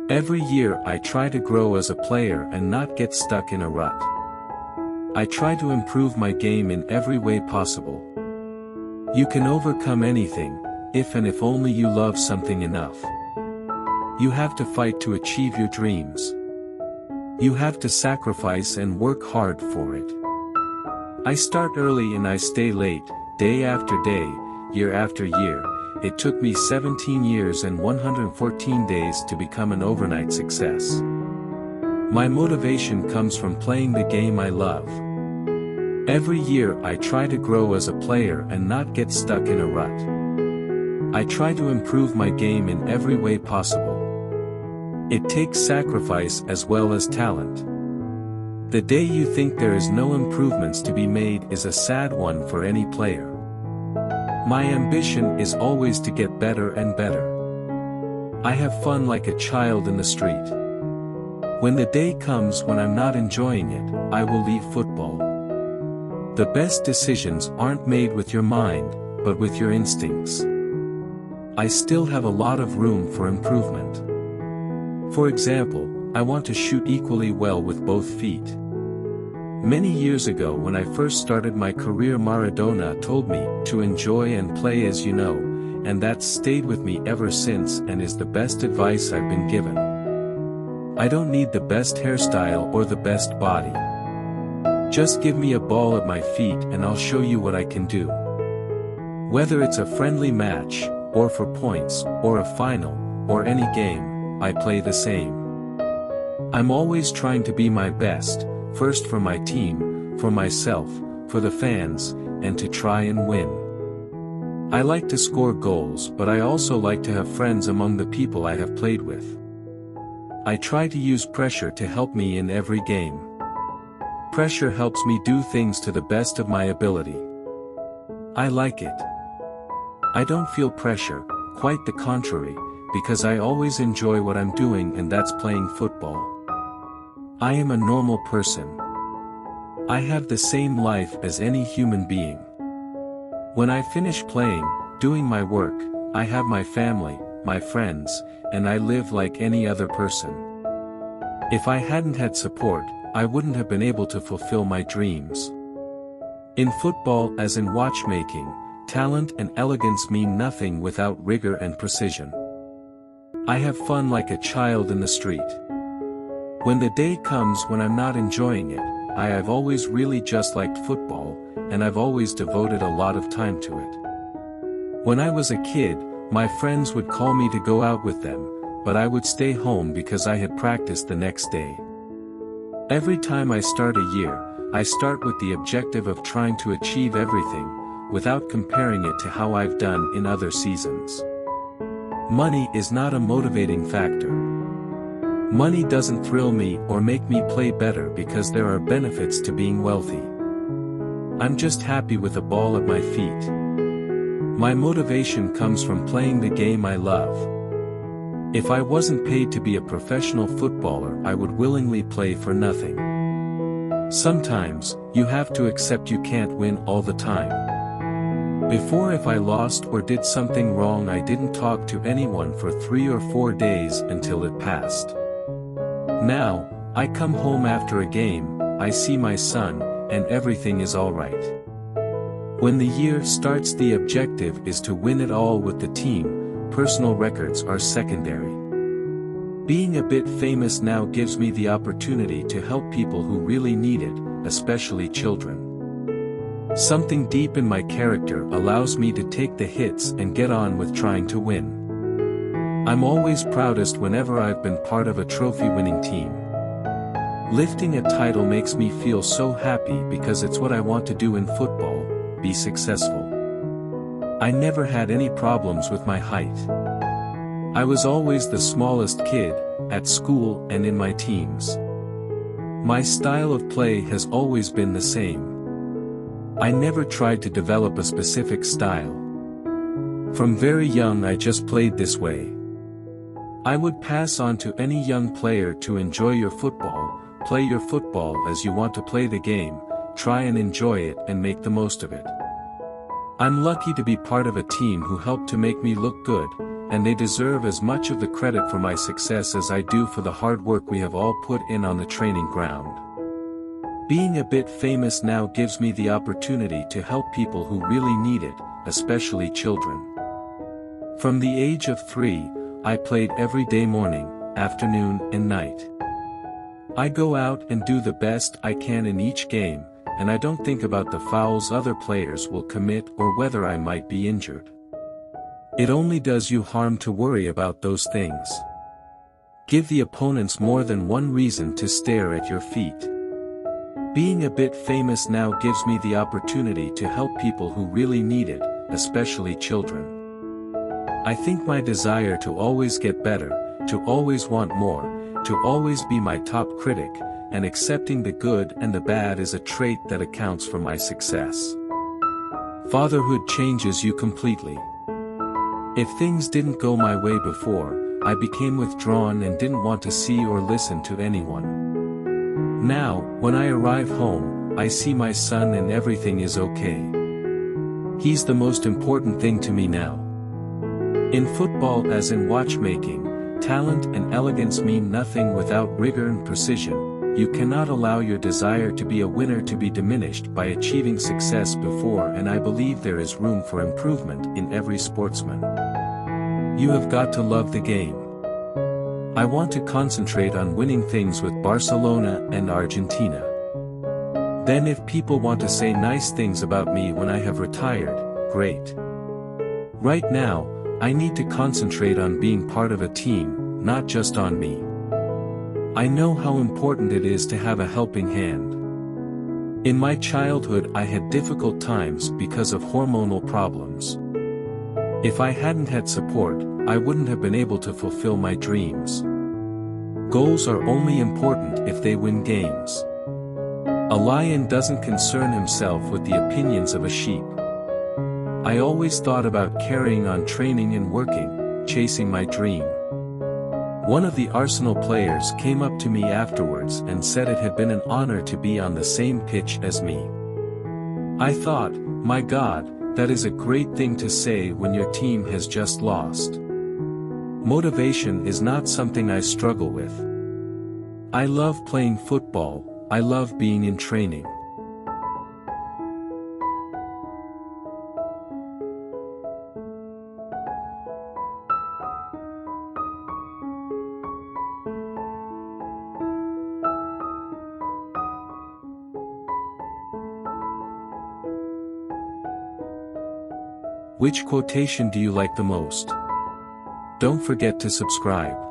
Every year I try to grow as a player and not get stuck in a rut. I try to improve my game in every way possible. You can overcome anything, if and if only you love something enough. You have to fight to achieve your dreams. You have to sacrifice and work hard for it. I start early and I stay late, day after day, year after year. It took me 17 years and 114 days to become an overnight success. My motivation comes from playing the game I love. Every year I try to grow as a player and not get stuck in a rut. I try to improve my game in every way possible. It takes sacrifice as well as talent. The day you think there is no improvements to be made is a sad one for any player. My ambition is always to get better and better. I have fun like a child in the street. When the day comes when I'm not enjoying it, I will leave football. The best decisions aren't made with your mind, but with your instincts. I still have a lot of room for improvement. For example, I want to shoot equally well with both feet. Many years ago when I first started my career, Maradona told me to enjoy and play as you know, and that's stayed with me ever since and is the best advice I've been given. I don't need the best hairstyle or the best body. Just give me a ball at my feet and I'll show you what I can do. Whether it's a friendly match, or for points, or a final, or any game, I play the same. I'm always trying to be my best, first for my team, for myself, for the fans, and to try and win. I like to score goals, but I also like to have friends among the people I have played with. I try to use pressure to help me in every game. Pressure helps me do things to the best of my ability. I like it. I don't feel pressure, quite the contrary, because I always enjoy what I'm doing, and that's playing football. I am a normal person. I have the same life as any human being. When I finish playing, doing my work, I have my family, my friends, and I live like any other person. If I hadn't had support, I wouldn't have been able to fulfill my dreams. In football, as in watchmaking, talent and elegance mean nothing without rigor and precision. I have fun like a child in the street. When the day comes when I'm not enjoying it, I've always really just liked football, and I've always devoted a lot of time to it. When I was a kid, my friends would call me to go out with them, but I would stay home because I had practice the next day. Every time I start a year, I start with the objective of trying to achieve everything, without comparing it to how I've done in other seasons. Money is not a motivating factor. Money doesn't thrill me or make me play better because there are benefits to being wealthy. I'm just happy with a ball at my feet. My motivation comes from playing the game I love. If I wasn't paid to be a professional footballer, I would willingly play for nothing. Sometimes, you have to accept you can't win all the time. Before, if I lost or did something wrong, I didn't talk to anyone for 3 or 4 days until it passed. Now, I come home after a game, I see my son, and everything is alright. When the year starts, the objective is to win it all with the team. Personal records are secondary. Being a bit famous now gives me the opportunity to help people who really need it, especially children. Something deep in my character allows me to take the hits and get on with trying to win. I'm always proudest whenever I've been part of a trophy-winning team. Lifting a title makes me feel so happy because it's what I want to do in football, be successful. I never had any problems with my height. I was always the smallest kid, at school and in my teams. My style of play has always been the same. I never tried to develop a specific style. From very young I just played this way. I would pass on to any young player to enjoy your football, play your football as you want to play the game, try and enjoy it and make the most of it. I'm lucky to be part of a team who helped to make me look good, and they deserve as much of the credit for my success as I do for the hard work we have all put in on the training ground. Being a bit famous now gives me the opportunity to help people who really need it, especially children. From the age of 3, I played every day, morning, afternoon, and night. I go out and do the best I can in each game, and I don't think about the fouls other players will commit or whether I might be injured. It only does you harm to worry about those things. Give the opponents more than one reason to stare at your feet. Being a bit famous now gives me the opportunity to help people who really need it, especially children. I think my desire to always get better, to always want more, to always be my top critic, and accepting the good and the bad is a trait that accounts for my success. Fatherhood changes you completely. If things didn't go my way before, I became withdrawn and didn't want to see or listen to anyone. Now, when I arrive home, I see my son and everything is okay. He's the most important thing to me now. In football, as in watchmaking, talent and elegance mean nothing without rigor and precision. You cannot allow your desire to be a winner to be diminished by achieving success before, and I believe there is room for improvement in every sportsman. You have got to love the game. I want to concentrate on winning things with Barcelona and Argentina. Then if people want to say nice things about me when I have retired, great. Right now, I need to concentrate on being part of a team, not just on me. I know how important it is to have a helping hand. In my childhood I had difficult times because of hormonal problems. If I hadn't had support, I wouldn't have been able to fulfill my dreams. Goals are only important if they win games. A lion doesn't concern himself with the opinions of a sheep. I always thought about carrying on training and working, chasing my dream. One of the Arsenal players came up to me afterwards and said it had been an honor to be on the same pitch as me. I thought, my God, that is a great thing to say when your team has just lost. Motivation is not something I struggle with. I love playing football, I love being in training. Which quotation do you like the most? Don't forget to subscribe.